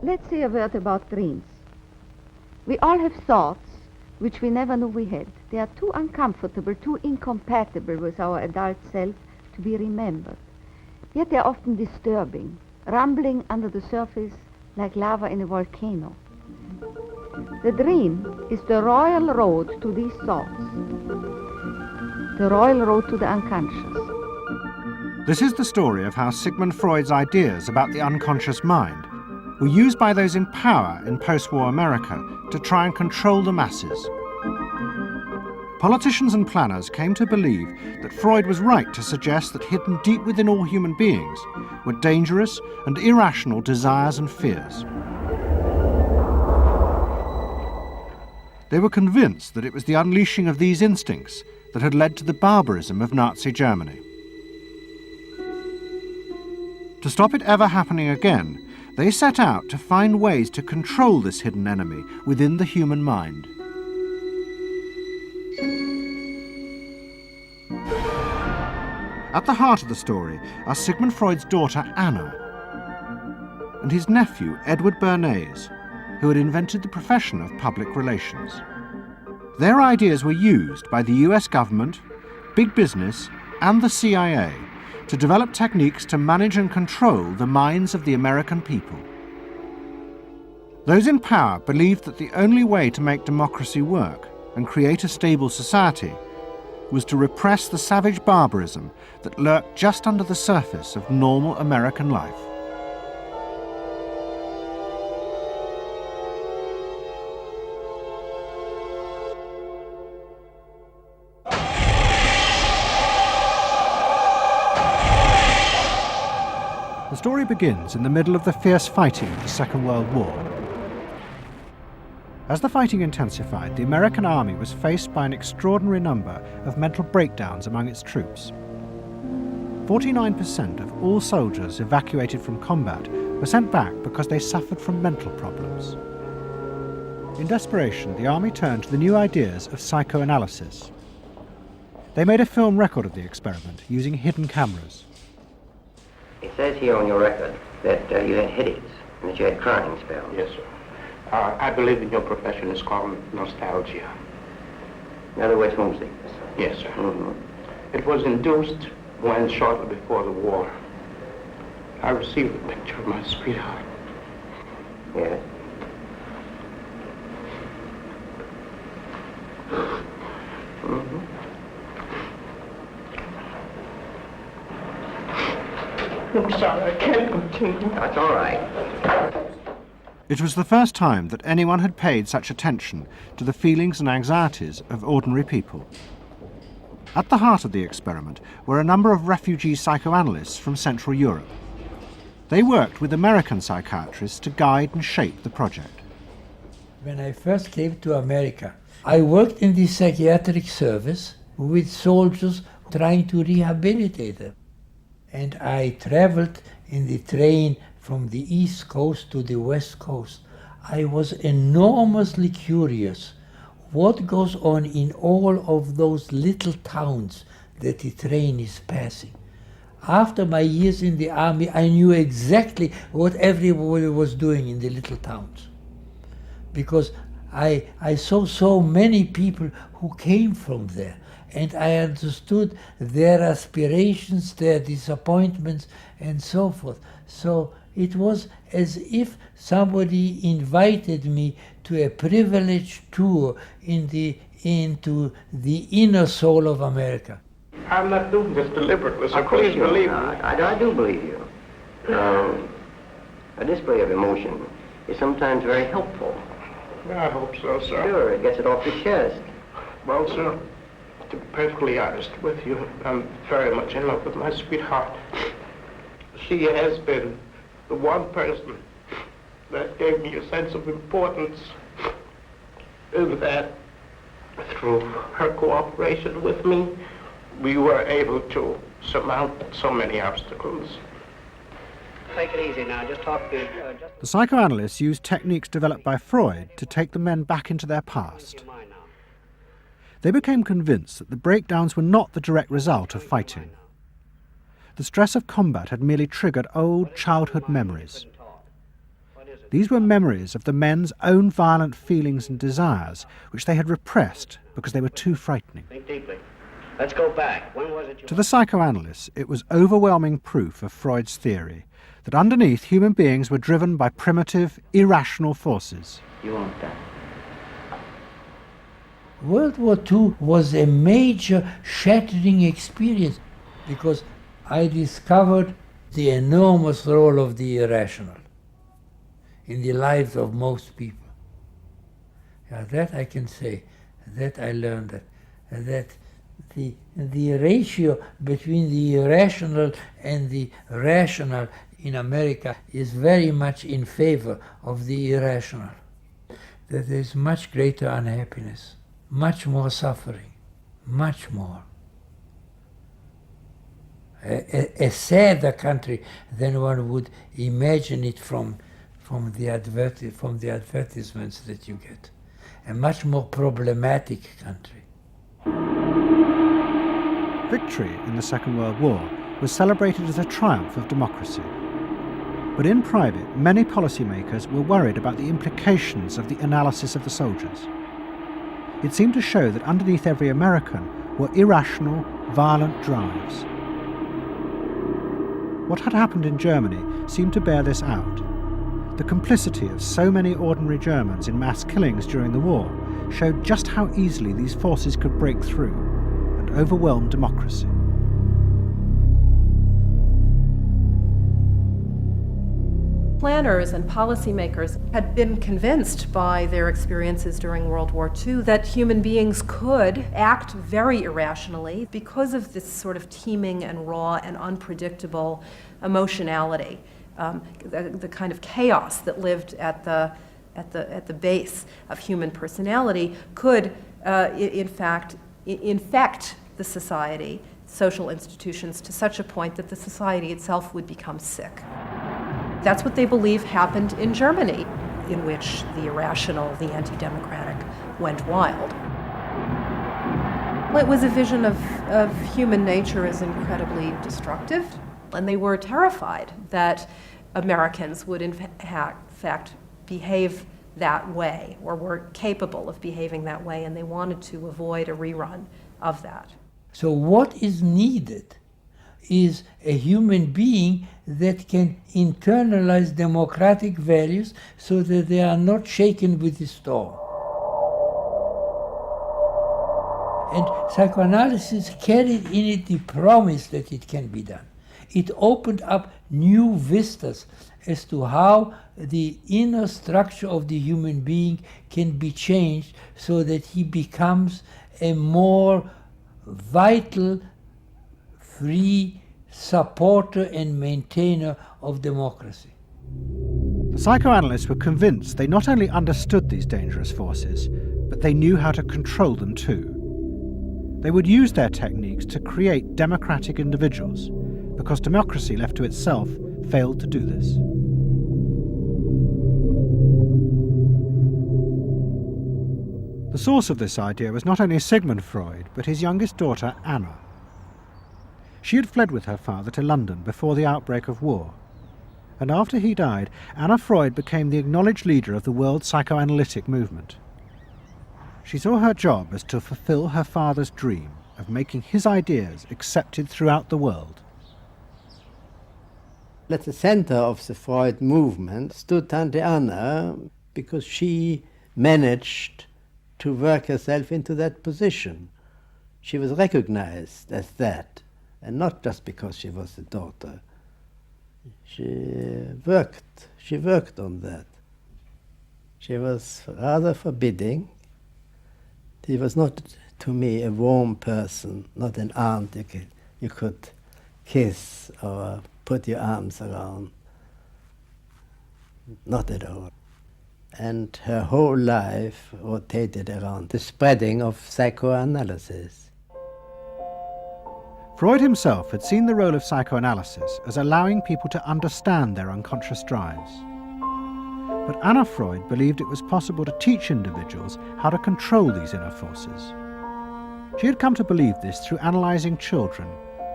let's say a word about dreams. We all have thoughts which we never knew we had. They are too uncomfortable, too incompatible with our adult self to be remembered. Yet they are often disturbing, rumbling under the surface like lava in a volcano. The dream is the royal road to these thoughts, the royal road to the unconscious. This is the story of how Sigmund Freud's ideas about the unconscious mind were used by those in power in post-war America to try and control the masses. Politicians and planners came to believe that Freud was right to suggest that hidden deep within all human beings were dangerous and irrational desires and fears. They were convinced that it was the unleashing of these instincts that had led to the barbarism of Nazi Germany. To stop it ever happening again, they set out to find ways to control this hidden enemy within the human mind. At the heart of the story are Sigmund Freud's daughter Anna and his nephew Edward Bernays, who had invented the profession of public relations. Their ideas were used by the US government, big business, and the CIA to develop techniques to manage and control the minds of the American people. Those in power believed that the only way to make democracy work and create a stable society was to repress the savage barbarism that lurked just under the surface of normal American life. The story begins in the middle of the fierce fighting of the Second World War. As the fighting intensified, the American army was faced by an extraordinary number of mental breakdowns among its troops. 49% of all soldiers evacuated from combat were sent back because they suffered from mental problems. In desperation, the army turned to the new ideas of psychoanalysis. They made a film record of the experiment using hidden cameras. It says here on your record that you had headaches and that you had crying spells. Yes, sir. I believe in your profession is called nostalgia. In other words, homesickness. Yes, sir. Mm-hmm. It was induced when, shortly before the war, I received a picture of my sweetheart. Yes. Mm-hmm. I'm sorry, I can't continue. That's all right. It was the first time that anyone had paid such attention to the feelings and anxieties of ordinary people. At the heart of the experiment were a number of refugee psychoanalysts from Central Europe. They worked with American psychiatrists to guide and shape the project. When I first came to America, I worked in the psychiatric service with soldiers trying to rehabilitate them. And I traveled in the train from the East Coast to the West Coast. I was enormously curious what goes on in all of those little towns that the train is passing. After my years in the army, I knew exactly what everybody was doing in the little towns. Because I saw so many people who came from there. And I understood their aspirations, their disappointments, and so forth. So it was as if somebody invited me to a privileged tour into the inner soul of America. I'm not doing this deliberately, so please believe me. I do believe you. A display of emotion is sometimes very helpful. I hope so, sir. Sure, it gets it off the chest. Well, sir, to be perfectly honest with you, I'm very much in love with my sweetheart. She has been the one person that gave me a sense of importance, in that through her cooperation with me, we were able to surmount so many obstacles. Take it easy now, just talk to... The psychoanalysts used techniques developed by Freud to take the men back into their past. They became convinced that the breakdowns were not the direct result of fighting. The stress of combat had merely triggered old childhood memories. These were memories of the men's own violent feelings and desires, which they had repressed because they were too frightening. Think deeply. Let's go back. When was it you... To the psychoanalysts, it was overwhelming proof of Freud's theory that underneath human beings were driven by primitive, irrational forces. You want that? World War II was a major shattering experience because I discovered the enormous role of the irrational in the lives of most people. Yeah, that I can say, that I learned that the ratio between the irrational and the rational in America is very much in favor of the irrational. That there is much greater unhappiness, much more suffering, much more. A sadder country than one would imagine it from the advertisements that you get. A much more problematic country. Victory in the Second World War was celebrated as a triumph of democracy. But in private, many policymakers were worried about the implications of the analysis of the soldiers. It seemed to show that underneath every American were irrational, violent drives. What had happened in Germany seemed to bear this out. The complicity of so many ordinary Germans in mass killings during the war showed just how easily these forces could break through and overwhelm democracy. Planners and policymakers had been convinced by their experiences during World War II that human beings could act very irrationally because of this sort of teeming and raw and unpredictable emotionality, the kind of chaos that lived at the base of human personality could, in fact, infect the society, social institutions, to such a point that the society itself would become sick. That's what they believe happened in Germany, in which the irrational, the anti-democratic, went wild. Well, it was a vision of human nature as incredibly destructive, and they were terrified that Americans would in fact behave that way, or were capable of behaving that way, and they wanted to avoid a rerun of that. So what is needed is a human being that can internalize democratic values so that they are not shaken with the storm. And psychoanalysis carried in it the promise that it can be done. It opened up new vistas as to how the inner structure of the human being can be changed so that he becomes a more vital, free supporter and maintainer of democracy. The psychoanalysts were convinced they not only understood these dangerous forces, but they knew how to control them too. They would use their techniques to create democratic individuals, because democracy left to itself failed to do this. The source of this idea was not only Sigmund Freud, but his youngest daughter, Anna. She had fled with her father to London before the outbreak of war, and after he died, Anna Freud became the acknowledged leader of the world psychoanalytic movement. She saw her job as to fulfill her father's dream of making his ideas accepted throughout the world. At the center of the Freud movement stood Tante Anna, because she managed to work herself into that position. She was recognized as that, and not just because she was the daughter. She worked on that. She was rather forbidding. She was not, to me, a warm person, not an aunt you could kiss or put your arms around. Not at all. And her whole life rotated around the spreading of psychoanalysis. Freud himself had seen the role of psychoanalysis as allowing people to understand their unconscious drives. But Anna Freud believed it was possible to teach individuals how to control these inner forces. She had come to believe this through analysing children,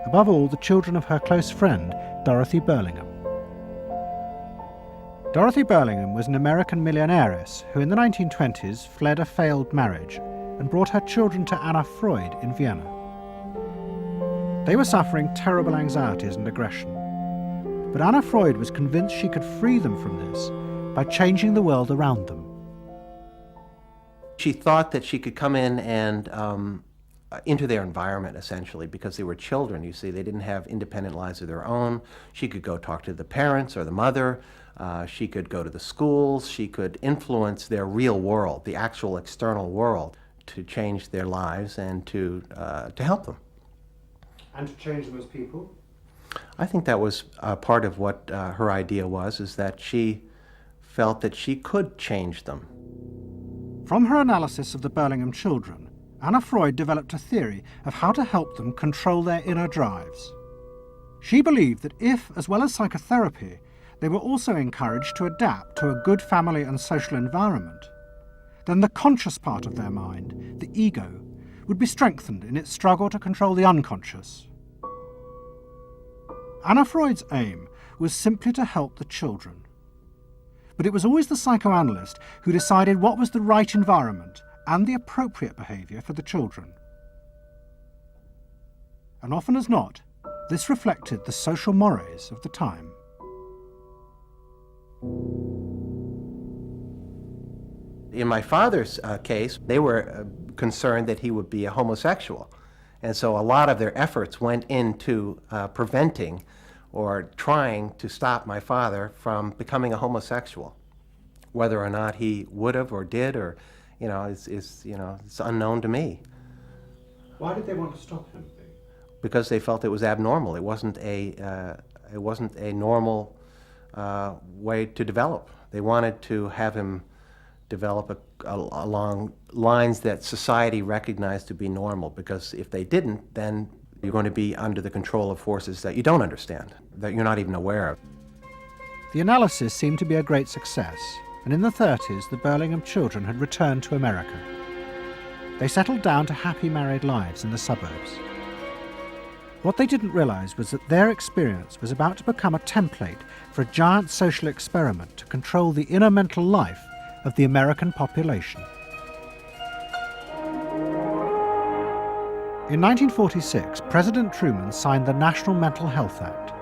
above all the children of her close friend, Dorothy Burlingham. Dorothy Burlingham was an American millionairess who in the 1920s fled a failed marriage and brought her children to Anna Freud in Vienna. They were suffering terrible anxieties and aggression, but Anna Freud was convinced she could free them from this by changing the world around them. She thought that she could come in and into their environment, essentially, because they were children, you see. They didn't have independent lives of their own. She could go talk to the parents or the mother. She could go to the schools. She could influence their real world, the actual external world, to change their lives and to help them. And to change them as people? I think that was part of what her idea was, is that she felt that she could change them. From her analysis of the Burlingham children, Anna Freud developed a theory of how to help them control their inner drives. She believed that if, as well as psychotherapy, they were also encouraged to adapt to a good family and social environment, then the conscious part of their mind, the ego, would be strengthened in its struggle to control the unconscious. Anna Freud's aim was simply to help the children. But it was always the psychoanalyst who decided what was the right environment and the appropriate behaviour for the children. And often as not, this reflected the social mores of the time. In my father's case, they were concerned that he would be a homosexual. And so a lot of their efforts went into preventing or trying to stop my father from becoming a homosexual. Whether or not he would have or did, or, it's unknown to me. Why did they want to stop him? Because they felt it was abnormal. It wasn't a normal way to develop. They wanted to have him develop along lines that society recognized to be normal, because if they didn't, then you're going to be under the control of forces that you don't understand, that you're not even aware of. The analysis seemed to be a great success, and in the 30s the Burlingham children had returned to America. They settled down to happy married lives in the suburbs. What they didn't realize was that their experience was about to become a template for a giant social experiment to control the inner mental life of the American population. In 1946, President Truman signed the National Mental Health Act.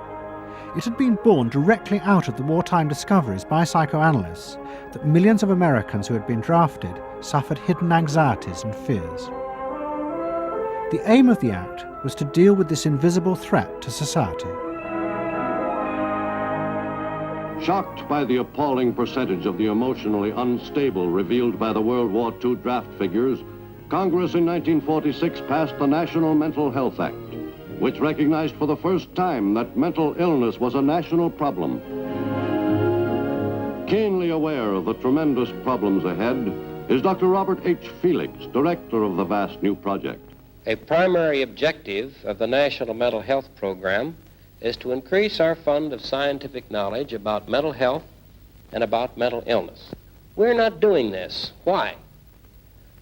It had been born directly out of the wartime discoveries by psychoanalysts that millions of Americans who had been drafted suffered hidden anxieties and fears. The aim of the act was to deal with this invisible threat to society. Shocked by the appalling percentage of the emotionally unstable revealed by the World War II draft figures, Congress in 1946 passed the National Mental Health Act, which recognized for the first time that mental illness was a national problem. Keenly aware of the tremendous problems ahead is Dr. Robert H. Felix, director of the vast new project. A primary objective of the National Mental Health Program is to increase our fund of scientific knowledge about mental health and about mental illness. We're not doing this. Why?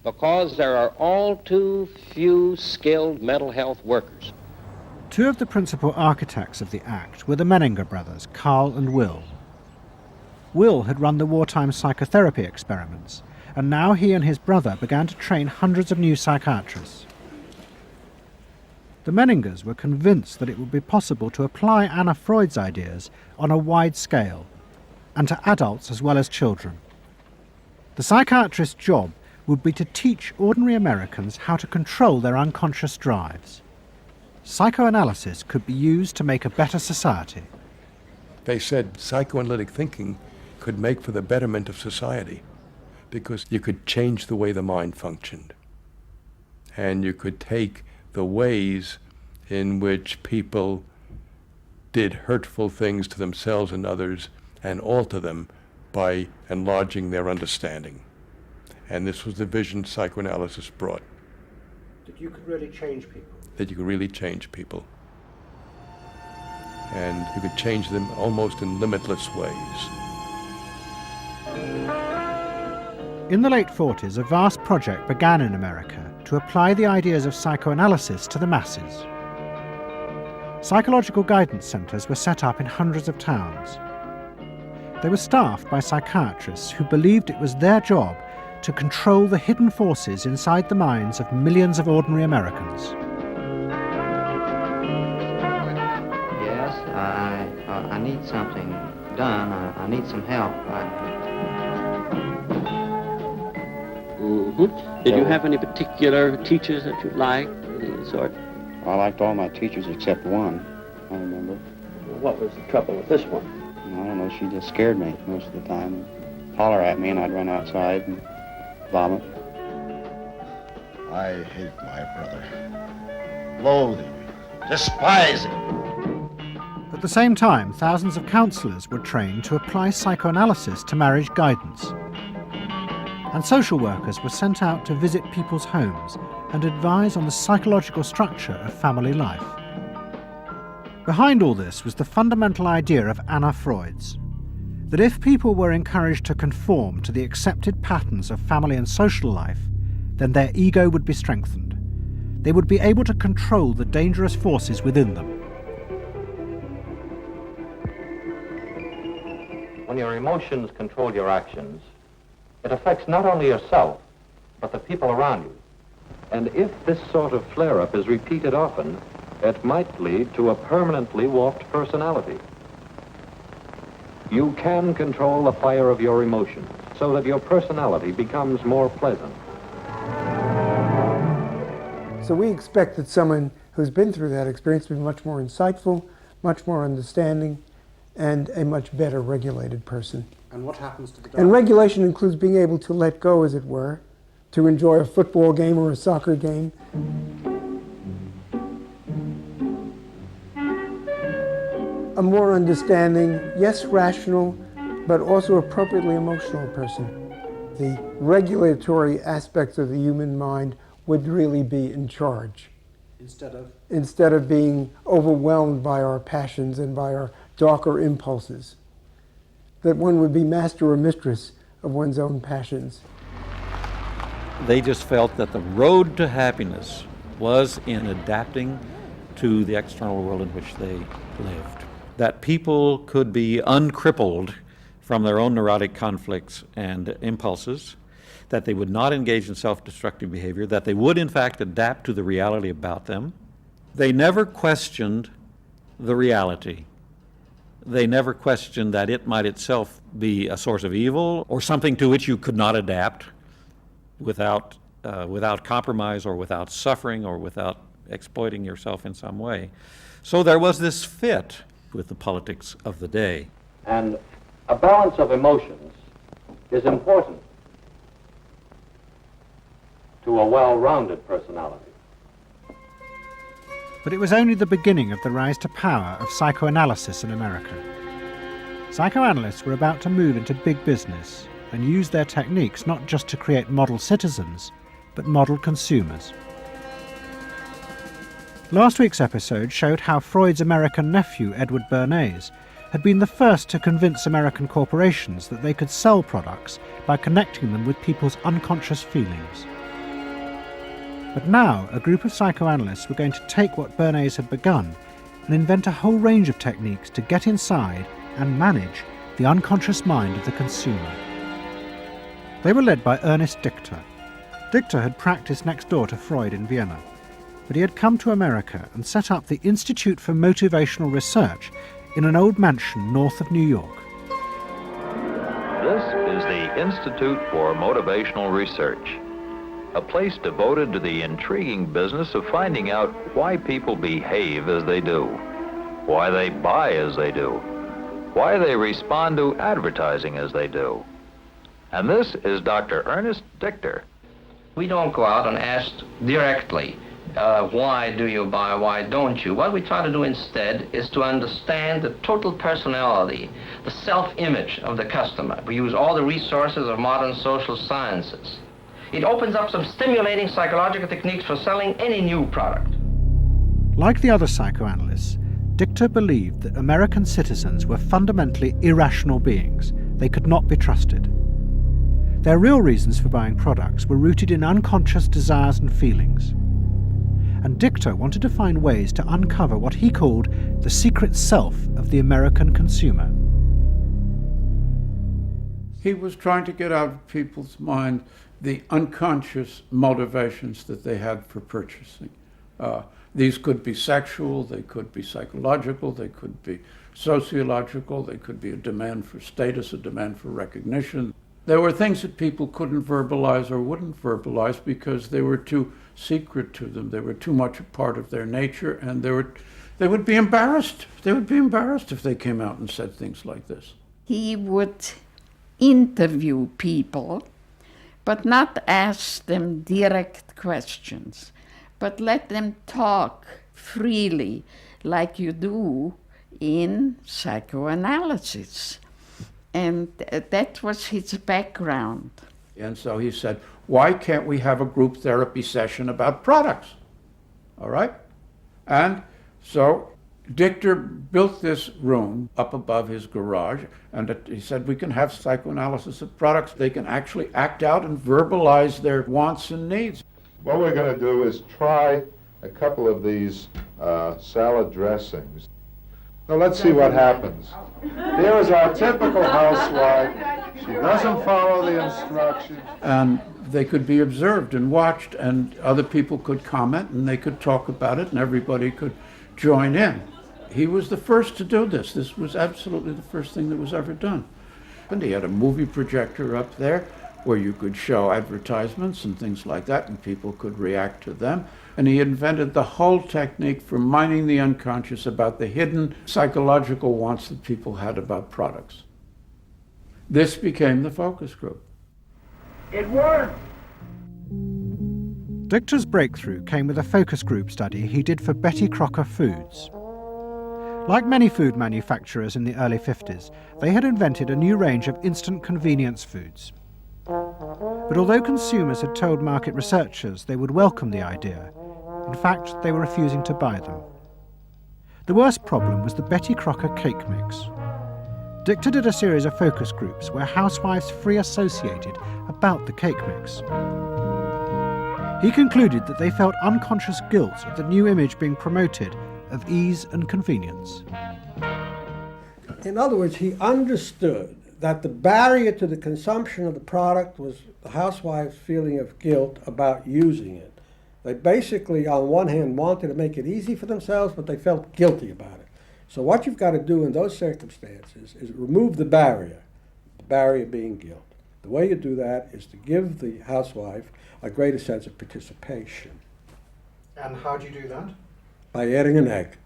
Because there are all too few skilled mental health workers. Two of the principal architects of the Act were the Menninger brothers, Carl and Will. Will had run the wartime psychotherapy experiments, and now he and his brother began to train hundreds of new psychiatrists. The Menningers were convinced that it would be possible to apply Anna Freud's ideas on a wide scale, and to adults as well as children. The psychiatrist's job would be to teach ordinary Americans how to control their unconscious drives. Psychoanalysis could be used to make a better society. They said psychoanalytic thinking could make for the betterment of society, because you could change the way the mind functioned, and you could take the ways in which people did hurtful things to themselves and others and alter them by enlarging their understanding. And this was the vision psychoanalysis brought. That you could really change people. That you could really change people. And you could change them almost in limitless ways. In the late 40s, a vast project began in America to apply the ideas of psychoanalysis to the masses. Psychological guidance centres were set up in hundreds of towns. They were staffed by psychiatrists who believed it was their job to control the hidden forces inside the minds of millions of ordinary Americans. Yes, I need something done. I need some help. Did you have any particular teachers that you liked, anything of the sort? I liked all my teachers except one, I remember. What was the trouble with this one? I don't know, she just scared me most of the time. Holler at me and I'd run outside and vomit. I hate my brother. Loathe him. Despise him. At the same time, thousands of counselors were trained to apply psychoanalysis to marriage guidance. And social workers were sent out to visit people's homes and advise on the psychological structure of family life. Behind all this was the fundamental idea of Anna Freud's, that if people were encouraged to conform to the accepted patterns of family and social life, then their ego would be strengthened. They would be able to control the dangerous forces within them. When your emotions control your actions, it affects not only yourself, but the people around you. And if this sort of flare-up is repeated often, it might lead to a permanently warped personality. You can control the fire of your emotions so that your personality becomes more pleasant. So we expect that someone who's been through that experience to be much more insightful, much more understanding, and a much better regulated person. And what happens to the dog? And regulation includes being able to let go, as it were, to enjoy a football game or a soccer game. A more understanding, yes, rational, but also appropriately emotional person. The regulatory aspects of the human mind would really be in charge. Instead of being overwhelmed by our passions and by our darker impulses. That one would be master or mistress of one's own passions. They just felt that the road to happiness was in adapting to the external world in which they lived. That people could be uncrippled from their own neurotic conflicts and impulses, that they would not engage in self-destructive behavior, that they would in fact adapt to the reality about them. They never questioned the reality. They never questioned that it might itself be a source of evil or something to which you could not adapt without compromise or without suffering or without exploiting yourself in some way. So there was this fit with the politics of the day. And a balance of emotions is important to a well-rounded personality. But it was only the beginning of the rise to power of psychoanalysis in America. Psychoanalysts were about to move into big business and use their techniques not just to create model citizens, but model consumers. Last week's episode showed how Freud's American nephew, Edward Bernays, had been the first to convince American corporations that they could sell products by connecting them with people's unconscious feelings. But now, a group of psychoanalysts were going to take what Bernays had begun and invent a whole range of techniques to get inside and manage the unconscious mind of the consumer. They were led by Ernest Dichter. Dichter had practiced next door to Freud in Vienna, but he had come to America and set up the Institute for Motivational Research in an old mansion north of New York. This is the Institute for Motivational Research, a place devoted to the intriguing business of finding out why people behave as they do, why they buy as they do, why they respond to advertising as they do. And this is Dr. Ernest Dichter. We don't go out and ask directly, why do you buy, why don't you? What we try to do instead is to understand the total personality, the self-image of the customer. We use all the resources of modern social sciences. It opens up some stimulating psychological techniques for selling any new product. Like the other psychoanalysts, Dichter believed that American citizens were fundamentally irrational beings. They could not be trusted. Their real reasons for buying products were rooted in unconscious desires and feelings. And Dichter wanted to find ways to uncover what he called the secret self of the American consumer. He was trying to get out of people's mind the unconscious motivations that they had for purchasing. These could be sexual, they could be psychological, they could be sociological, they could be a demand for status, a demand for recognition. There were things that people couldn't verbalize or wouldn't verbalize because they were too secret to them. They were too much a part of their nature, and they would be embarrassed. They would be embarrassed if they came out and said things like this. He would interview people, but not ask them direct questions, but let them talk freely like you do in psychoanalysis. And that was his background. And so he said, why can't we have a group therapy session about products? All right? And so Dichter built this room up above his garage, and he said we can have psychoanalysis of products. They can actually act out and verbalize their wants and needs. What we're going to do is try a couple of these salad dressings. Now let's see what happens. Here is our typical housewife. She doesn't follow the instructions. And they could be observed and watched, and other people could comment, and they could talk about it, and everybody could join in. He was the first to do this. This was absolutely the first thing that was ever done. And he had a movie projector up there where you could show advertisements and things like that, and people could react to them. And he invented the whole technique for mining the unconscious about the hidden psychological wants that people had about products. This became the focus group. It worked! Dichter's breakthrough came with a focus group study he did for Betty Crocker Foods. Like many food manufacturers in the early 50s, they had invented a new range of instant convenience foods. But although consumers had told market researchers they would welcome the idea, in fact, they were refusing to buy them. The worst problem was the Betty Crocker cake mix. Dichter did a series of focus groups where housewives free associated about the cake mix. He concluded that they felt unconscious guilt at the new image being promoted of ease and convenience. In other words, he understood that the barrier to the consumption of the product was the housewife's feeling of guilt about using it. They basically, on one hand, wanted to make it easy for themselves, but they felt guilty about it. So what you've got to do in those circumstances is remove the barrier being guilt. The way you do that is to give the housewife a greater sense of participation. And how do you do that? By adding an egg.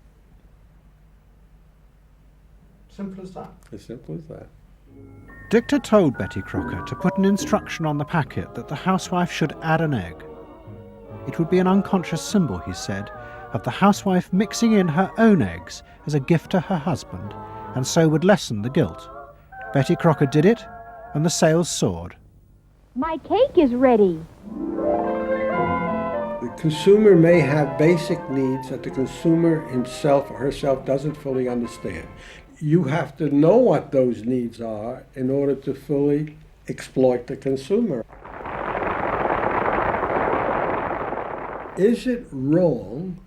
Simple as that. As simple as that. Dichter told Betty Crocker to put an instruction on the packet that the housewife should add an egg. It would be an unconscious symbol, he said, of the housewife mixing in her own eggs as a gift to her husband, and so would lessen the guilt. Betty Crocker did it, and the sales soared. My cake is ready. The consumer may have basic needs that the consumer himself or herself doesn't fully understand. You have to know what those needs are in order to fully exploit the consumer. Is it wrong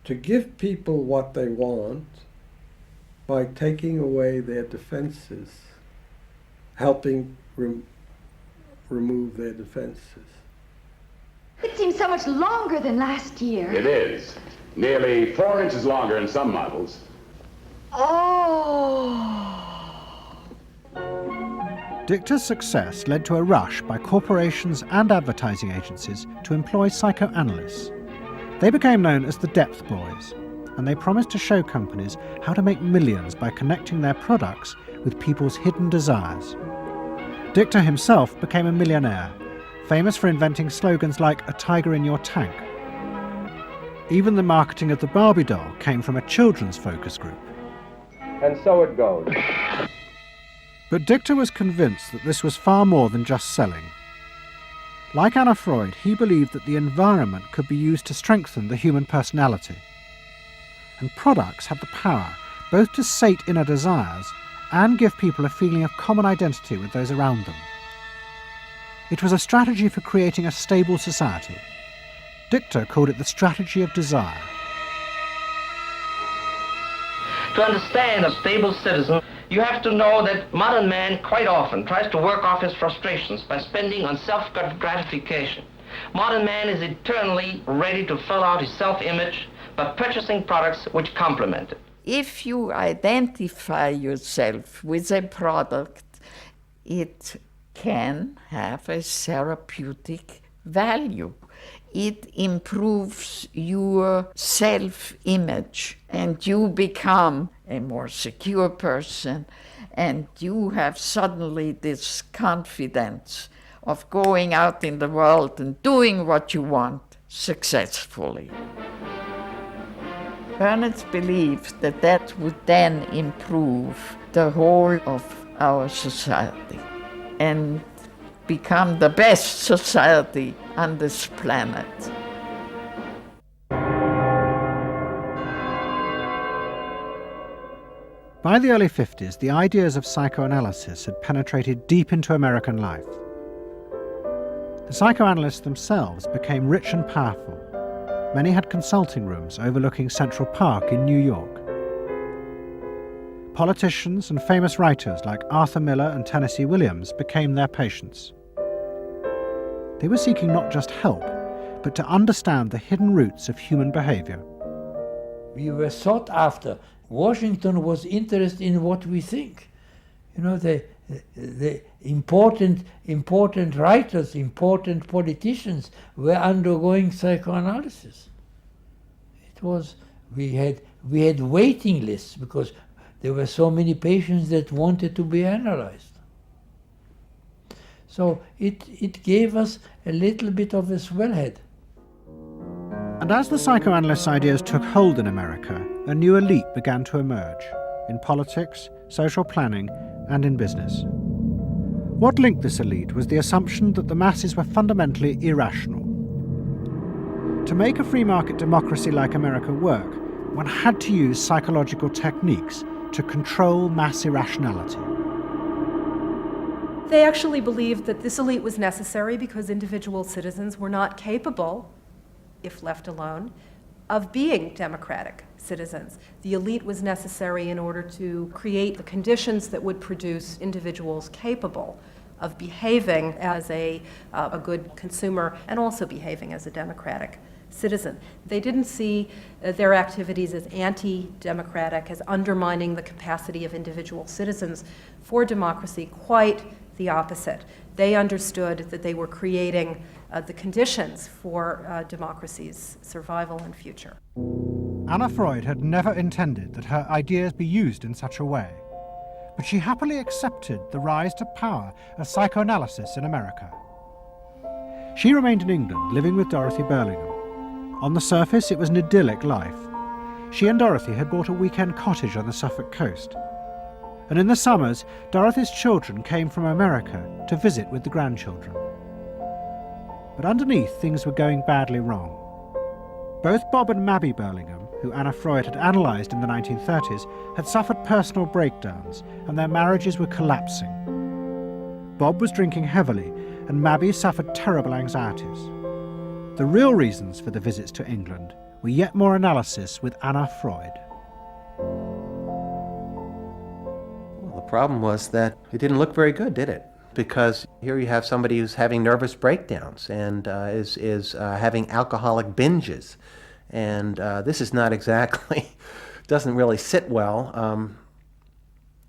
to give people what they want by taking away their defenses, helping remove their defenses? It seems so much longer than last year. It is. Nearly 4 inches longer in some models. Oh! Dichter's success led to a rush by corporations and advertising agencies to employ psychoanalysts. They became known as the Depth Boys, and they promised to show companies how to make millions by connecting their products with people's hidden desires. Dichter himself became a millionaire, famous for inventing slogans like "a tiger in your tank." Even the marketing of the Barbie doll came from a children's focus group. And so it goes. But Dichter was convinced that this was far more than just selling. Like Anna Freud, he believed that the environment could be used to strengthen the human personality. And products had the power both to sate inner desires and give people a feeling of common identity with those around them. It was a strategy for creating a stable society. Dichter called it the strategy of desire. To understand a stable citizen, You have to know that modern man quite often tries to work off his frustrations by spending on self-gratification. Modern man is eternally ready to fill out his self-image by purchasing products which complement it. If you identify yourself with a product, it can have a therapeutic value. It improves your self-image, and you become a more secure person, and you have suddenly this confidence of going out in the world and doing what you want successfully. Bernays believed that that would then improve the whole of our society and become the best society on this planet. By the early 50s, the ideas of psychoanalysis had penetrated deep into American life. The psychoanalysts themselves became rich and powerful. Many had consulting rooms overlooking Central Park in New York. Politicians and famous writers like Arthur Miller and Tennessee Williams became their patients. They were seeking not just help, but to understand the hidden roots of human behavior. We were sought after. Washington was interested in what we think. You know, the important writers, important politicians were undergoing psychoanalysis. It was, we had waiting lists because there were so many patients that wanted to be analyzed. So it gave us a little bit of a swellhead. And as the psychoanalysts' ideas took hold in America, a new elite began to emerge in politics, social planning, and in business. What linked this elite was the assumption that the masses were fundamentally irrational. To make a free market democracy like America work, one had to use psychological techniques to control mass irrationality. They actually believed that this elite was necessary because individual citizens were not capable, if left alone, of being democratic citizens. The elite was necessary in order to create the conditions that would produce individuals capable of behaving as a good consumer and also behaving as a democratic citizen. They didn't see their activities as anti-democratic, as undermining the capacity of individual citizens for democracy. Quite the opposite. They understood that they were creating the conditions for democracy's survival and future. Anna Freud had never intended that her ideas be used in such a way, but she happily accepted the rise to power of psychoanalysis in America. She remained in England, living with Dorothy Burlingham. On the surface, it was an idyllic life. She and Dorothy had bought a weekend cottage on the Suffolk coast. And in the summers, Dorothy's children came from America to visit with the grandchildren. But underneath, things were going badly wrong. Both Bob and Mabby Burlingham, who Anna Freud had analysed in the 1930s, had suffered personal breakdowns, and their marriages were collapsing. Bob was drinking heavily, and Mabby suffered terrible anxieties. The real reasons for the visits to England were yet more analysis with Anna Freud. Well, the problem was that it didn't look very good, did it? Because here you have somebody who's having nervous breakdowns and is having alcoholic binges. And this is not exactly, doesn't really sit well.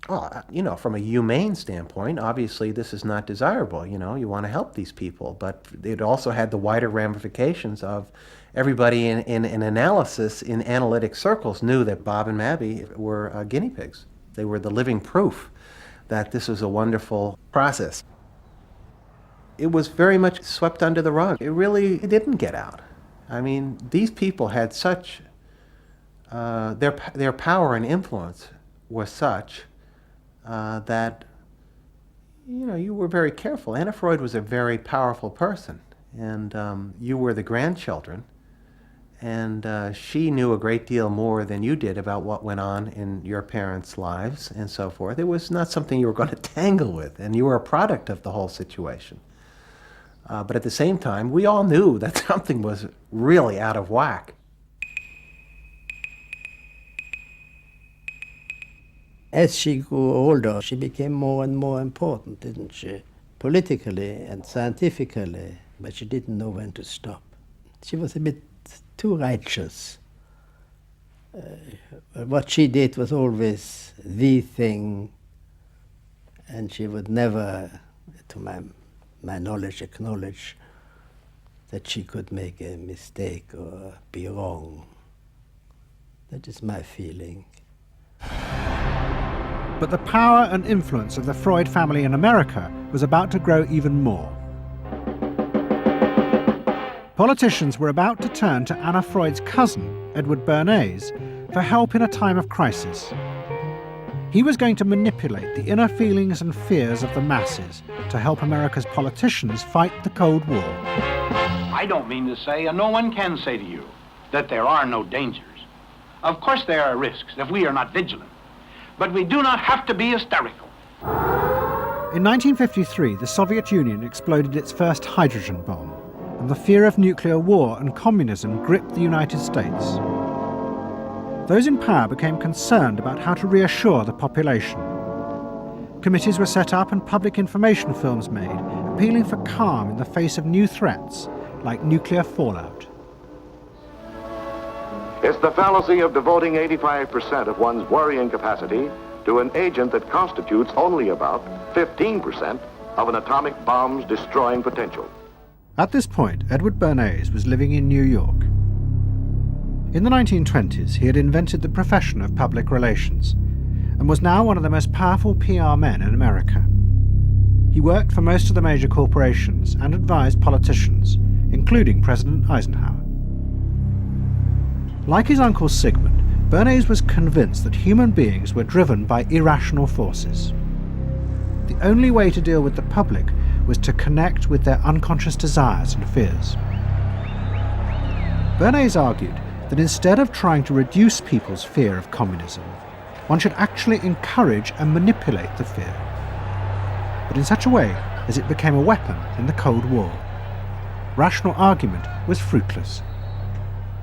Well, you know, from a humane standpoint, obviously this is not desirable. You know, you want to help these people, but it also had the wider ramifications of everybody in analysis, in analytic circles, knew that Bob and Mabby were guinea pigs. They were the living proof that this was a wonderful process. It was very much swept under the rug. It didn't get out. I mean, these people had such, their power and influence was such that, you know, you were very careful. Anna Freud was a very powerful person, and you were the grandchildren, and she knew a great deal more than you did about what went on in your parents' lives and so forth. It was not something you were going to tangle with, and you were a product of the whole situation. But at the same time, we all knew that something was really out of whack. As she grew older, she became more and more important, didn't she? Politically and scientifically, but she didn't know when to stop. She was a bit too righteous. What she did was always the thing, and she would never, to my knowledge, acknowledge that she could make a mistake or be wrong. That is my feeling. But the power and influence of the Freud family in America was about to grow even more. Politicians were about to turn to Anna Freud's cousin, Edward Bernays, for help in a time of crisis. He was going to manipulate the inner feelings and fears of the masses to help America's politicians fight the Cold War. I don't mean to say, and no one can say to you, that there are no dangers. Of course there are risks if we are not vigilant, but we do not have to be hysterical. In 1953, the Soviet Union exploded its first hydrogen bomb, and the fear of nuclear war and communism gripped the United States. Those in power became concerned about how to reassure the population. Committees were set up and public information films made, appealing for calm in the face of new threats, like nuclear fallout. It's the fallacy of devoting 85% of one's worrying capacity to an agent that constitutes only about 15% of an atomic bomb's destroying potential. At this point, Edward Bernays was living in New York. In the 1920s, he had invented the profession of public relations and was now one of the most powerful PR men in America. He worked for most of the major corporations and advised politicians, including President Eisenhower. Like his uncle Sigmund, Bernays was convinced that human beings were driven by irrational forces. The only way to deal with the public was to connect with their unconscious desires and fears. Bernays argued that instead of trying to reduce people's fear of communism, one should actually encourage and manipulate the fear, but in such a way as it became a weapon in the Cold War. Rational argument was fruitless.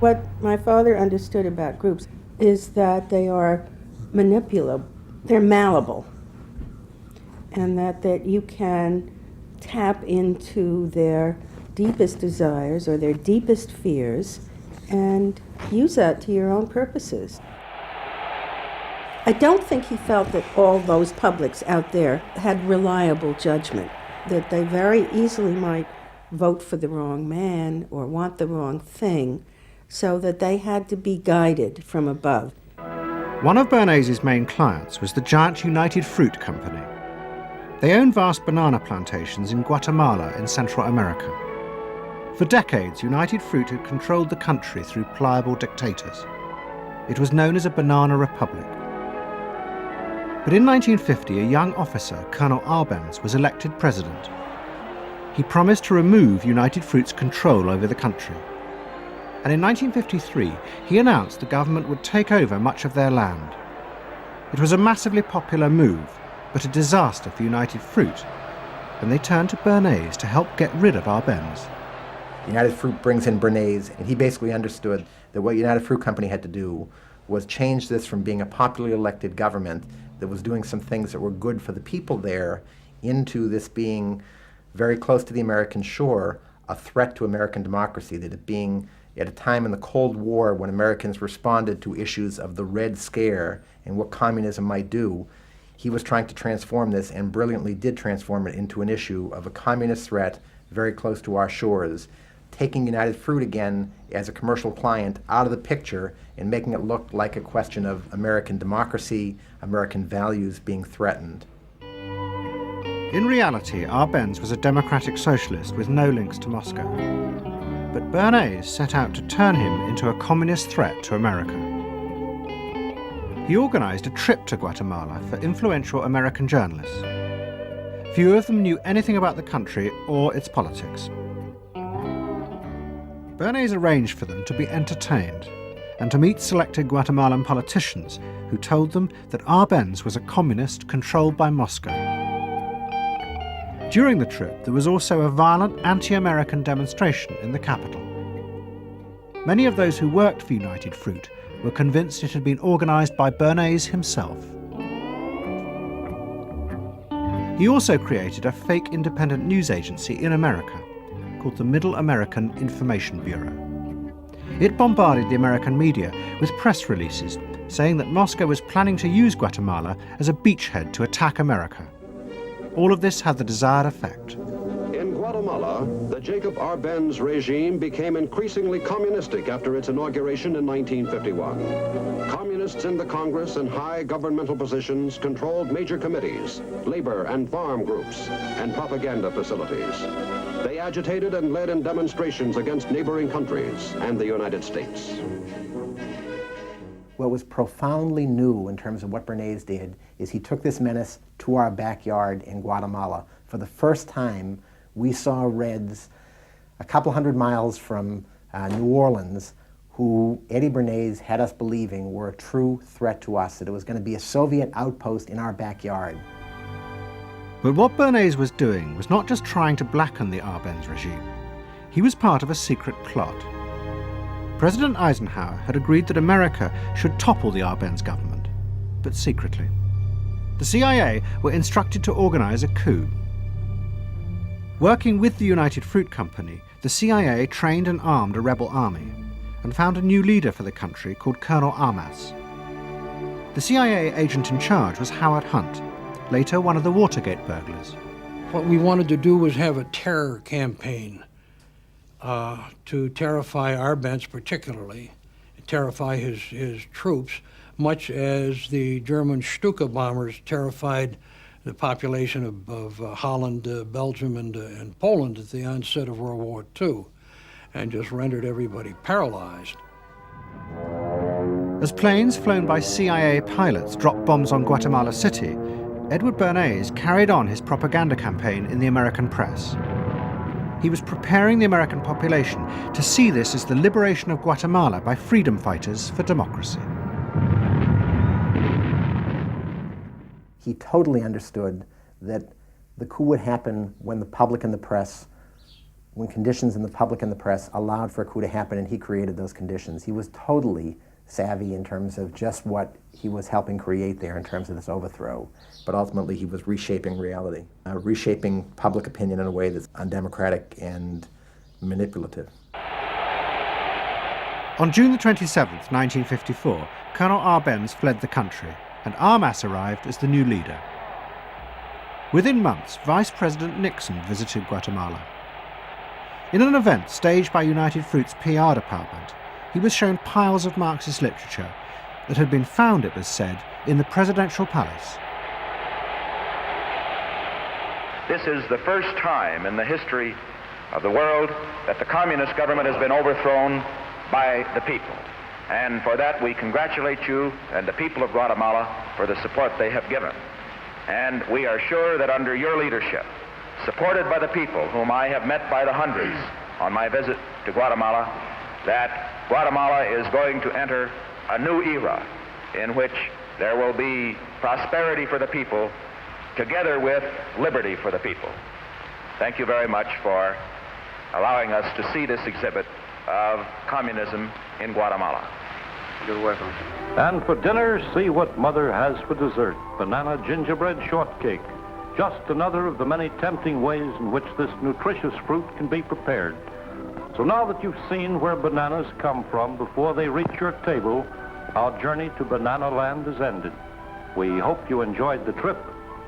What my father understood about groups is that they are manipulable, they're malleable, and that you can tap into their deepest desires or their deepest fears and use that to your own purposes. I don't think he felt that all those publics out there had reliable judgment, that they very easily might vote for the wrong man or want the wrong thing, so that they had to be guided from above. One of Bernays' main clients was the giant United Fruit Company. They owned vast banana plantations in Guatemala in Central America. For decades, United Fruit had controlled the country through pliable dictators. It was known as a banana republic. But in 1950, a young officer, Colonel Arbenz, was elected president. He promised to remove United Fruit's control over the country. And in 1953, he announced the government would take over much of their land. It was a massively popular move, but a disaster for United Fruit, and they turned to Bernays to help get rid of Arbenz. United Fruit brings in Bernays, and he basically understood that what United Fruit Company had to do was change this from being a popularly elected government that was doing some things that were good for the people there into this being very close to the American shore, a threat to American democracy, that it being at a time in the Cold War when Americans responded to issues of the Red Scare and what communism might do, he was trying to transform this and brilliantly did transform it into an issue of a communist threat very close to our shores, taking United Fruit again as a commercial client out of the picture and making it look like a question of American democracy, American values being threatened. In reality, Arbenz was a democratic socialist with no links to Moscow. But Bernays set out to turn him into a communist threat to America. He organized a trip to Guatemala for influential American journalists. Few of them knew anything about the country or its politics. Bernays arranged for them to be entertained and to meet selected Guatemalan politicians who told them that Arbenz was a communist controlled by Moscow. During the trip, there was also a violent anti-American demonstration in the capital. Many of those who worked for United Fruit were convinced it had been organized by Bernays himself. He also created a fake independent news agency in America called the Middle American Information Bureau. It bombarded the American media with press releases saying that Moscow was planning to use Guatemala as a beachhead to attack America. All of this had the desired effect. In Guatemala, the Jacob Arbenz regime became increasingly communistic after its inauguration in 1951. Communists in the Congress and high governmental positions controlled major committees, labor and farm groups, and propaganda facilities. They agitated and led in demonstrations against neighboring countries and the United States. What was profoundly new in terms of what Bernays did is he took this menace to our backyard in Guatemala. For the first time, we saw Reds a couple hundred miles from New Orleans who Eddie Bernays had us believing were a true threat to us, that it was going to be a Soviet outpost in our backyard. But what Bernays was doing was not just trying to blacken the Arbenz regime. He was part of a secret plot. President Eisenhower had agreed that America should topple the Arbenz government, but secretly. The CIA were instructed to organize a coup. Working with the United Fruit Company, the CIA trained and armed a rebel army and found a new leader for the country called Colonel Armas. The CIA agent in charge was Howard Hunt, later one of the Watergate burglars. What we wanted to do was have a terror campaign to terrify Arbenz particularly, terrify his troops, much as the German Stuka bombers terrified the population of Holland, Belgium, and Poland at the onset of World War II, and just rendered everybody paralyzed. As planes flown by CIA pilots dropped bombs on Guatemala City, Edward Bernays carried on his propaganda campaign in the American press. He was preparing the American population to see this as the liberation of Guatemala by freedom fighters for democracy. He totally understood that the coup would happen when the public and the press, when conditions in the public and the press allowed for a coup to happen, and he created those conditions. He was totally savvy in terms of just what he was helping create there in terms of this overthrow. But ultimately he was reshaping reality, reshaping public opinion in a way that's undemocratic and manipulative. On June the 27th, 1954, Colonel Arbenz fled the country, and Armas arrived as the new leader. Within months, Vice President Nixon visited Guatemala. In an event staged by United Fruit's PR department, he was shown piles of Marxist literature that had been found, it was said, in the presidential palace. This is the first time in the history of the world that the communist government has been overthrown by the people. And for that we congratulate you and the people of Guatemala for the support they have given. And we are sure that under your leadership, supported by the people whom I have met by the hundreds on my visit to Guatemala, that Guatemala is going to enter a new era in which there will be prosperity for the people together with liberty for the people. Thank you very much for allowing us to see this exhibit of communism in Guatemala. You're welcome. And for dinner, see what Mother has for dessert. Banana gingerbread shortcake. Just another of the many tempting ways in which this nutritious fruit can be prepared. So now that you've seen where bananas come from before they reach your table, our journey to Banana Land is ended. We hope you enjoyed the trip.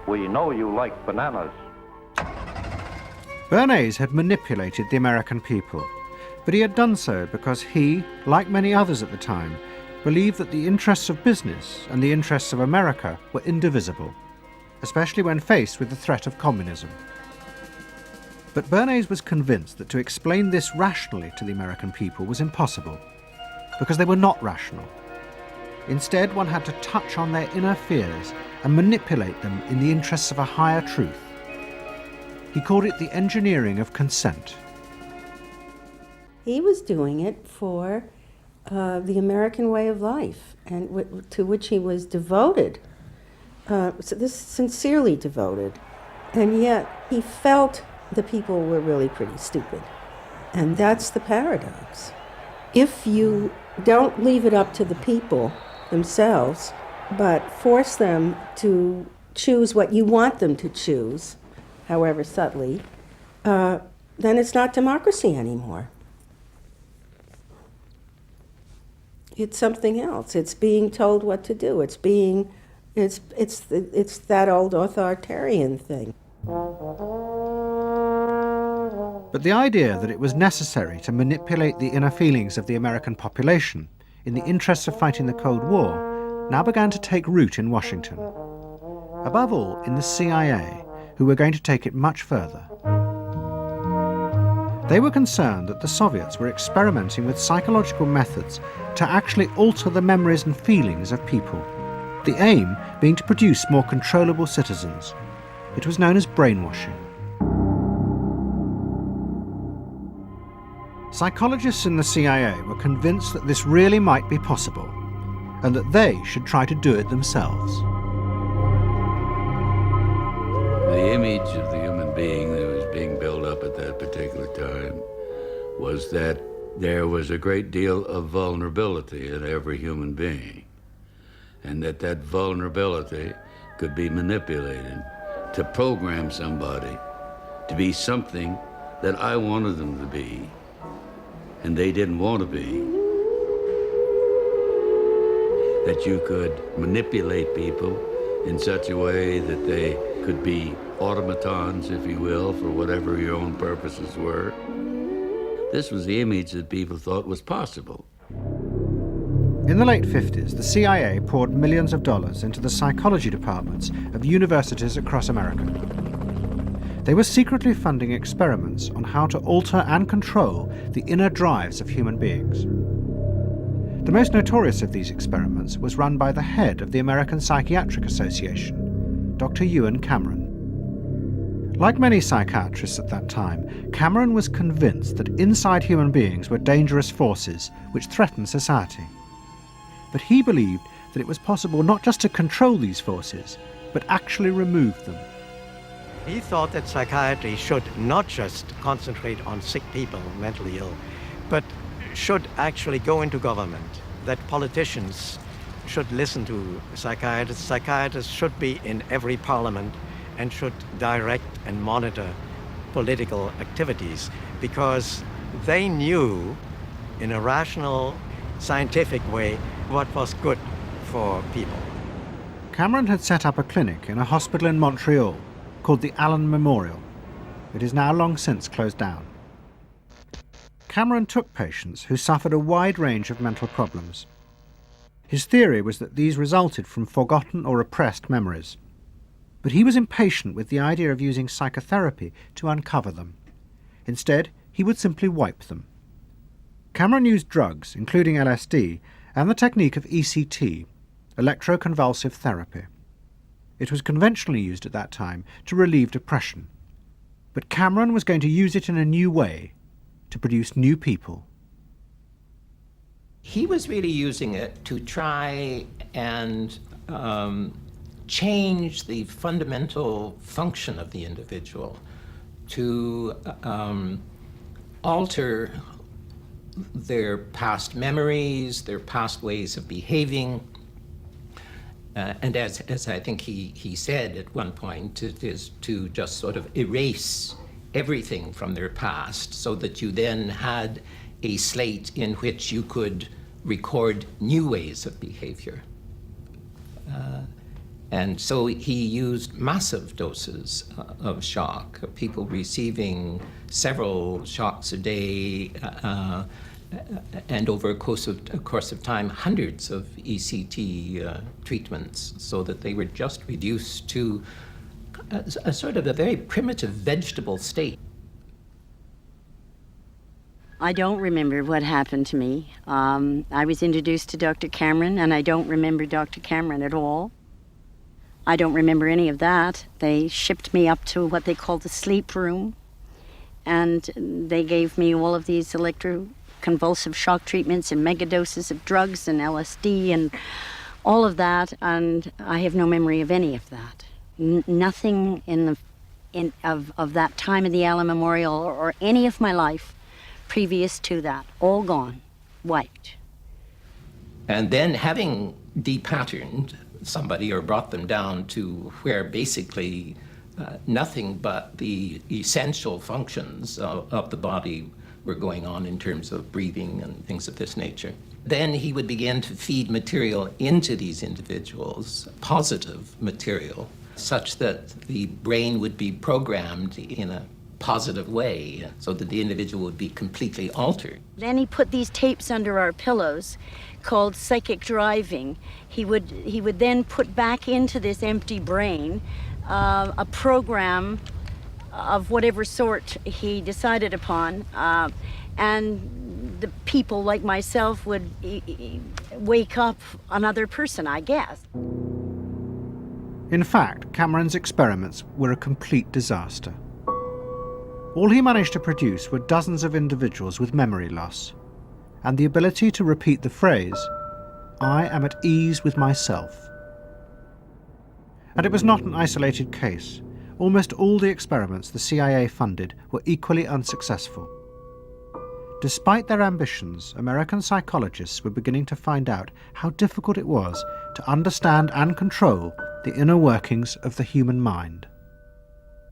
We know you like bananas. Bernays had manipulated the American people, but he had done so because he, like many others at the time, believed that the interests of business and the interests of America were indivisible, especially when faced with the threat of communism. But Bernays was convinced that to explain this rationally to the American people was impossible, because they were not rational. Instead, one had to touch on their inner fears and manipulate them in the interests of a higher truth. He called it the engineering of consent. He was doing it for the American way of life, and to which he was devoted. So this sincerely devoted, and yet he felt the people were really pretty stupid. And that's the paradox. If you don't leave it up to the people themselves, but force them to choose what you want them to choose, however subtly, then it's not democracy anymore. It's something else. It's being told what to do. It's that old authoritarian thing. But the idea that it was necessary to manipulate the inner feelings of the American population in the interests of fighting the Cold War now began to take root in Washington. Above all, in the CIA, who were going to take it much further. They were concerned that the Soviets were experimenting with psychological methods to actually alter the memories and feelings of people, the aim being to produce more controllable citizens. It was known as brainwashing. Psychologists in the CIA were convinced that this really might be possible, and that they should try to do it themselves. The image of the human being that was being built up at that particular time was that there was a great deal of vulnerability in every human being, and that vulnerability could be manipulated to program somebody to be something that I wanted them to be, and they didn't want to be. That you could manipulate people in such a way that they could be automatons, if you will, for whatever your own purposes were. This was the image that people thought was possible. In the late 50s, the CIA poured millions of dollars into the psychology departments of universities across America. They were secretly funding experiments on how to alter and control the inner drives of human beings. The most notorious of these experiments was run by the head of the American Psychiatric Association, Dr. Ewan Cameron. Like many psychiatrists at that time, Cameron was convinced that inside human beings were dangerous forces which threatened society. But he believed that it was possible not just to control these forces, but actually remove them. He thought that psychiatry should not just concentrate on sick people, mentally ill, but should actually go into government, that politicians should listen to psychiatrists. Psychiatrists should be in every parliament and should direct and monitor political activities, because they knew in a rational, scientific way what was good for people. Cameron had set up a clinic in a hospital in Montreal called the Allen Memorial. It is now long since closed down. Cameron took patients who suffered a wide range of mental problems. His theory was that these resulted from forgotten or repressed memories. But he was impatient with the idea of using psychotherapy to uncover them. Instead, he would simply wipe them. Cameron used drugs, including LSD, and the technique of ECT, electroconvulsive therapy. It was conventionally used at that time to relieve depression. But Cameron was going to use it in a new way, to produce new people. He was really using it to try and change the fundamental function of the individual, to alter their past memories, their past ways of behaving. And as I think he said at one point, it is to just sort of erase everything from their past so that you then had a slate in which you could record new ways of behavior. And so he used massive doses of shock, people receiving several shocks a day, and over a course of time, hundreds of ECT treatments, so that they were just reduced to a sort of a very primitive vegetable state. I don't remember what happened to me. I was introduced to Dr. Cameron, and I don't remember Dr. Cameron at all. I don't remember any of that. They shipped me up to what they called the sleep room, and they gave me all of these electroconvulsive shock treatments and megadoses of drugs and LSD and all of that, and I have no memory of any of that. Nothing of that time of the Allen Memorial or any of my life previous to that. All gone, wiped. And then having depatterned somebody or brought them down to where basically nothing but the essential functions of the body were going on in terms of breathing and things of this nature. Then he would begin to feed material into these individuals, positive material, such that the brain would be programmed in a positive way, so that the individual would be completely altered. Then he put these tapes under our pillows called psychic driving. He would then put back into this empty brain a program of whatever sort he decided upon, and the people like myself would wake up another person, I guess. In fact, Cameron's experiments were a complete disaster. All he managed to produce were dozens of individuals with memory loss, and the ability to repeat the phrase, "I am at ease with myself." And it was not an isolated case. Almost all the experiments the CIA funded were equally unsuccessful. Despite their ambitions, American psychologists were beginning to find out how difficult it was to understand and control the inner workings of the human mind.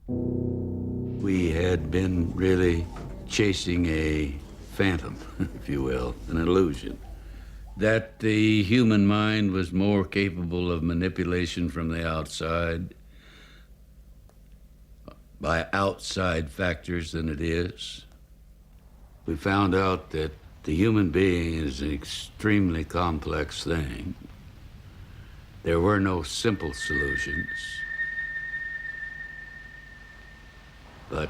We had been really chasing a phantom, if you will, an illusion, that the human mind was more capable of manipulation from the outside by outside factors than it is. We found out that the human being is an extremely complex thing. There were no simple solutions. But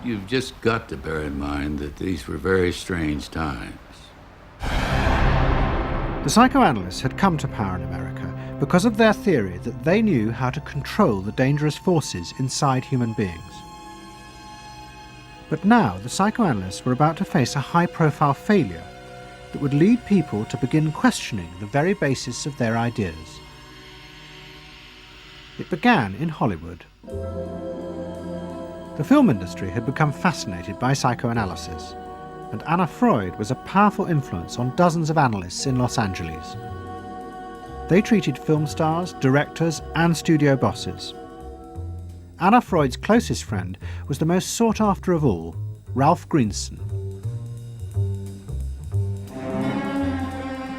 you've just got to bear in mind that these were very strange times. The psychoanalysts had come to power in America because of their theory that they knew how to control the dangerous forces inside human beings. But now the psychoanalysts were about to face a high-profile failure that would lead people to begin questioning the very basis of their ideas. It began in Hollywood. The film industry had become fascinated by psychoanalysis, and Anna Freud was a powerful influence on dozens of analysts in Los Angeles. They treated film stars, directors, and studio bosses. Anna Freud's closest friend was the most sought after of all, Ralph Greenson.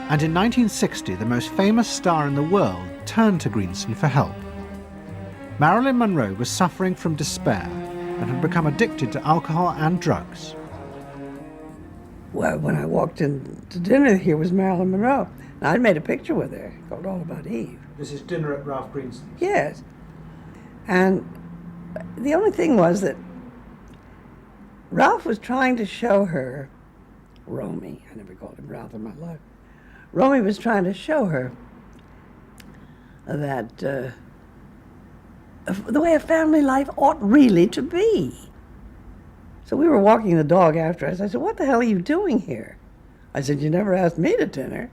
And in 1960, the most famous star in the world turned to Greenson for help. Marilyn Monroe was suffering from despair and had become addicted to alcohol and drugs. Well, when I walked in to dinner, here was Marilyn Monroe. And I'd made a picture with her called All About Eve. This is dinner at Ralph Greenson's? Yes. And the only thing was that Ralph was trying to show her, Romy, I never called him Ralph in my life. Romy was trying to show her that the way a family life ought really to be. So we were walking the dog after us. I said, "What the hell are you doing here?" I said, "You never asked me to dinner."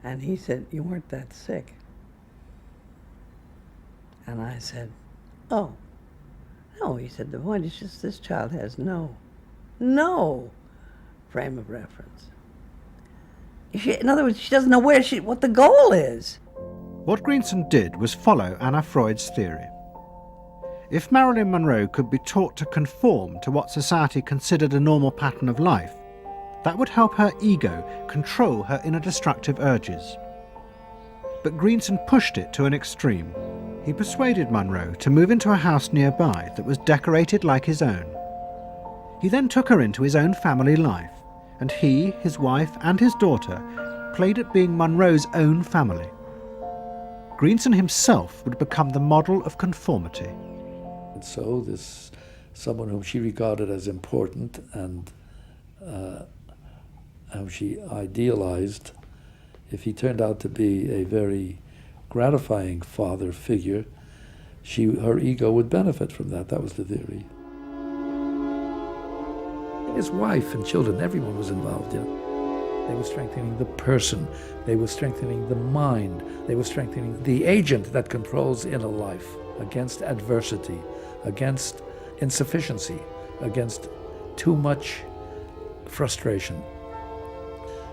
And he said, "You weren't that sick." And I said, "Oh, no." He said, "The point is just this child has no frame of reference. In other words, she doesn't know what the goal is." What Greenson did was follow Anna Freud's theory. If Marilyn Monroe could be taught to conform to what society considered a normal pattern of life, that would help her ego control her inner destructive urges. But Greenson pushed it to an extreme. He persuaded Monroe to move into a house nearby that was decorated like his own. He then took her into his own family life, and he, his wife, and his daughter played at being Monroe's own family. Greenson himself would become the model of conformity. And so this someone whom she regarded as important and whom she idealized, if he turned out to be a very gratifying father figure, her ego would benefit from that. That was the theory. His wife and children, everyone was involved in it. They were strengthening the person. They were strengthening the mind. They were strengthening the agent that controls inner life against adversity, against insufficiency, against too much frustration.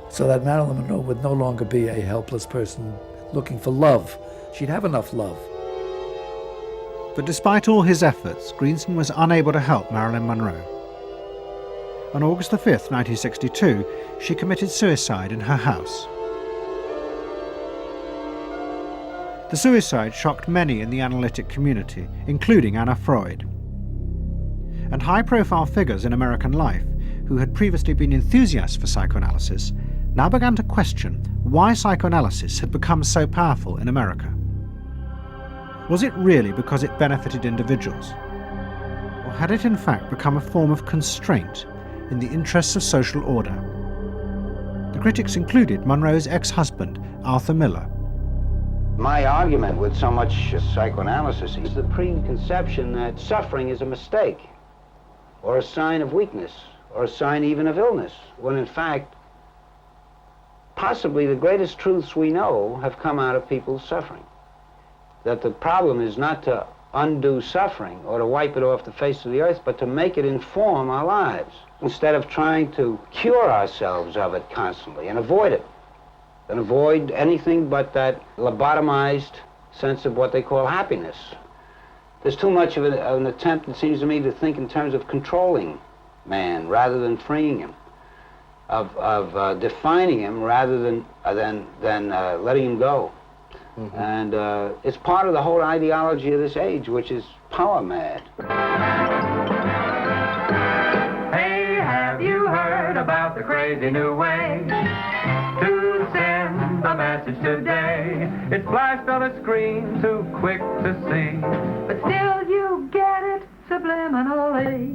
So that Marilyn Monroe would no longer be a helpless person looking for love. She'd have enough love. But despite all his efforts, Greenson was unable to help Marilyn Monroe. On August 5th, 1962, she committed suicide in her house. The suicide shocked many in the analytic community, including Anna Freud. And high-profile figures in American life, who had previously been enthusiasts for psychoanalysis, now began to question why psychoanalysis had become so powerful in America. Was it really because it benefited individuals? Or had it in fact become a form of constraint in the interests of social order? The critics included Monroe's ex-husband, Arthur Miller. My argument with so much psychoanalysis is the preconception that suffering is a mistake, or a sign of weakness, or a sign even of illness, when in fact, possibly the greatest truths we know have come out of people's suffering. That the problem is not to undo suffering or to wipe it off the face of the earth, but to make it inform our lives, instead of trying to cure ourselves of it constantly and avoid it, and avoid anything but that lobotomized sense of what they call happiness. There's too much of an attempt, it seems to me, to think in terms of controlling man rather than freeing him, of defining him rather than letting him go. Mm-hmm. And it's part of the whole ideology of this age, which is power mad. Hey, have you heard about the crazy new way to send a message today? It's flashed on a screen, too quick to see, but still you get it subliminally.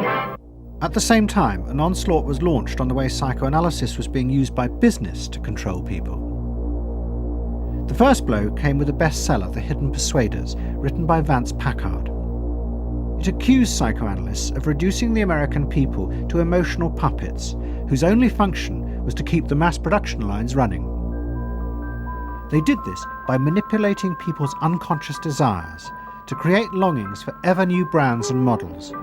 At the same time, an onslaught was launched on the way psychoanalysis was being used by business to control people. The first blow came with the bestseller The Hidden Persuaders, written by Vance Packard. It accused psychoanalysts of reducing the American people to emotional puppets whose only function was to keep the mass production lines running. They did this by manipulating people's unconscious desires to create longings for ever new brands and models.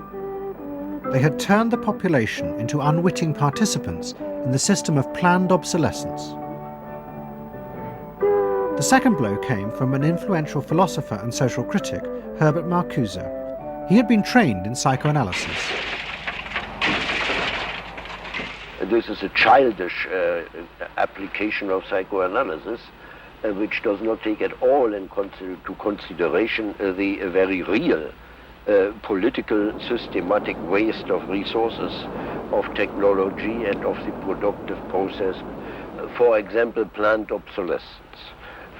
They had turned the population into unwitting participants in the system of planned obsolescence. The second blow came from an influential philosopher and social critic, Herbert Marcuse. He had been trained in psychoanalysis. This is a childish application of psychoanalysis, which does not take at all into consideration the very real political systematic waste of resources, of technology and of the productive process. For example, planned obsolescence.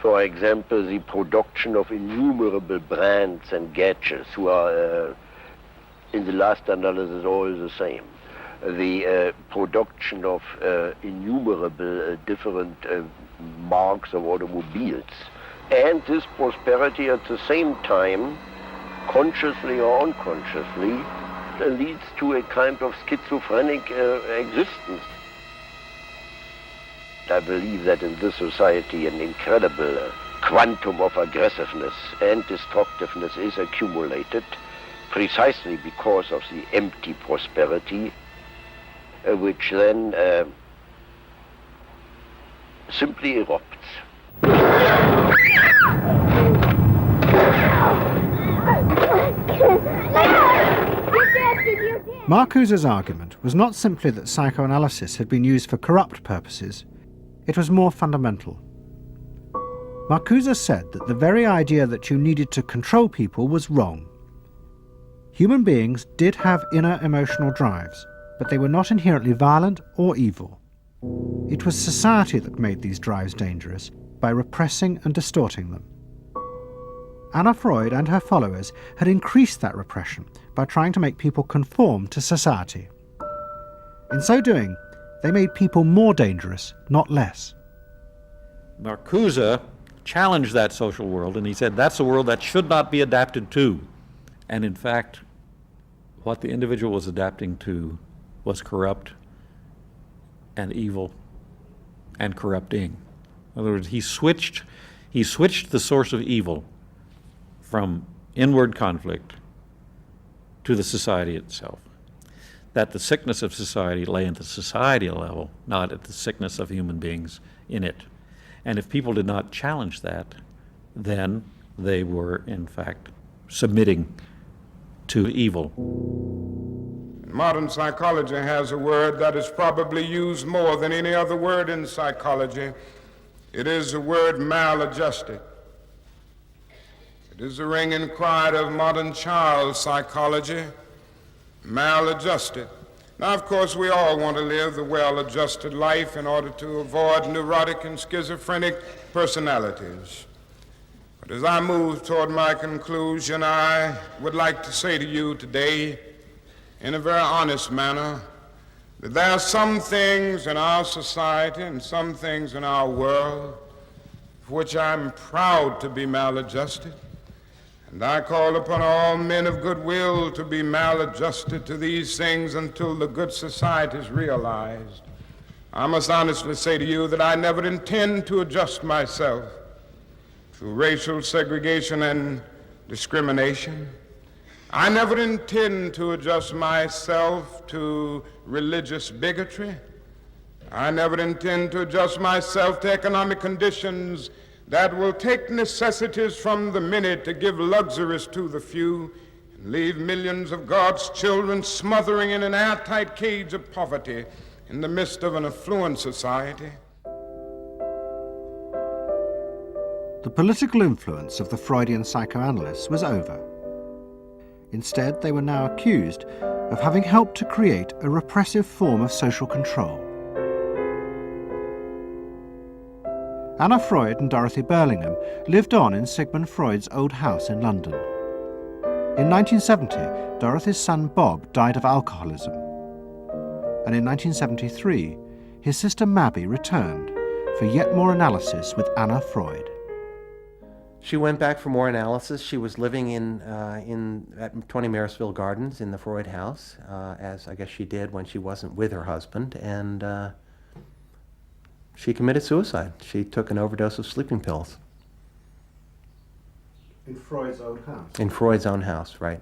For example, the production of innumerable brands and gadgets who are, in the last analysis, all the same. The production of innumerable different marks of automobiles. And this prosperity at the same time, consciously or unconsciously, leads to a kind of schizophrenic existence. I believe that in this society an incredible quantum of aggressiveness and destructiveness is accumulated precisely because of the empty prosperity, which then simply erupts. Marcuse's argument was not simply that psychoanalysis had been used for corrupt purposes. It was more fundamental. Marcuse said that the very idea that you needed to control people was wrong. Human beings did have inner emotional drives, but they were not inherently violent or evil. It was society that made these drives dangerous by repressing and distorting them. Anna Freud and her followers had increased that repression by trying to make people conform to society. In so doing, they made people more dangerous, not less. Marcuse challenged that social world, and he said that's a world that should not be adapted to. And in fact, what the individual was adapting to was corrupt and evil and corrupting. In other words, he switched the source of evil from inward conflict to the society itself. That the sickness of society lay at the societal level, not at the sickness of human beings in it. And if people did not challenge that, then they were, in fact, submitting to evil. Modern psychology has a word that is probably used more than any other word in psychology. It is the word maladjusted. It is the ringing cry of modern child psychology, maladjusted. Now, of course, we all want to live the well-adjusted life in order to avoid neurotic and schizophrenic personalities. But as I move toward my conclusion, I would like to say to you today, in a very honest manner, that there are some things in our society and some things in our world for which I'm proud to be maladjusted. And I call upon all men of goodwill to be maladjusted to these things until the good society is realized. I must honestly say to you that I never intend to adjust myself to racial segregation and discrimination. I never intend to adjust myself to religious bigotry. I never intend to adjust myself to economic conditions that will take necessities from the many to give luxuries to the few and leave millions of God's children smothering in an airtight cage of poverty in the midst of an affluent society. The political influence of the Freudian psychoanalysts was over. Instead, they were now accused of having helped to create a repressive form of social control. Anna Freud and Dorothy Burlingham lived on in Sigmund Freud's old house in London. In 1970, Dorothy's son Bob died of alcoholism. And in 1973, his sister Mabby returned for yet more analysis with Anna Freud. She went back for more analysis. She was living at 20 Marisville Gardens in the Freud house, as I guess she did when she wasn't with her husband, and she committed suicide. She took an overdose of sleeping pills. In Freud's own house? In Freud's own house, right.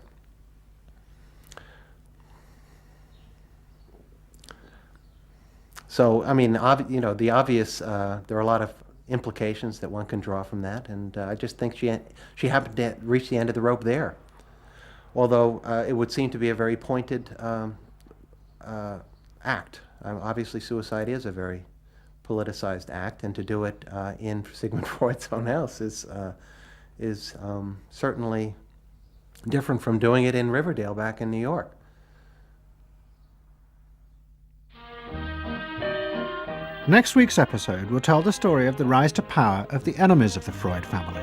So, I mean, the obvious, there are a lot of implications that one can draw from that, and I just think she happened to reach the end of the rope there. Although it would seem to be a very pointed act. Obviously, suicide is a very politicized act, and to do it in Sigmund Freud's own house is certainly different from doing it in Riverdale back in New York. Next week's episode will tell the story of the rise to power of the enemies of the Freud family.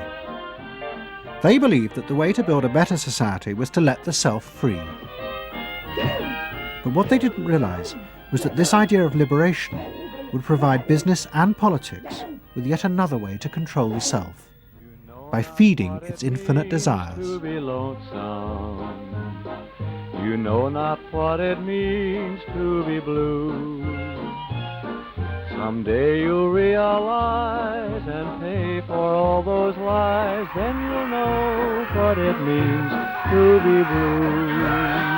They believed that the way to build a better society was to let the self free. But what they didn't realize was that this idea of liberation would provide business and politics with yet another way to control the self, by feeding its infinite desires. To be lonesome. You know not what it means to be blue. Someday you'll realize and pay for all those lies, then you'll know what it means to be blue.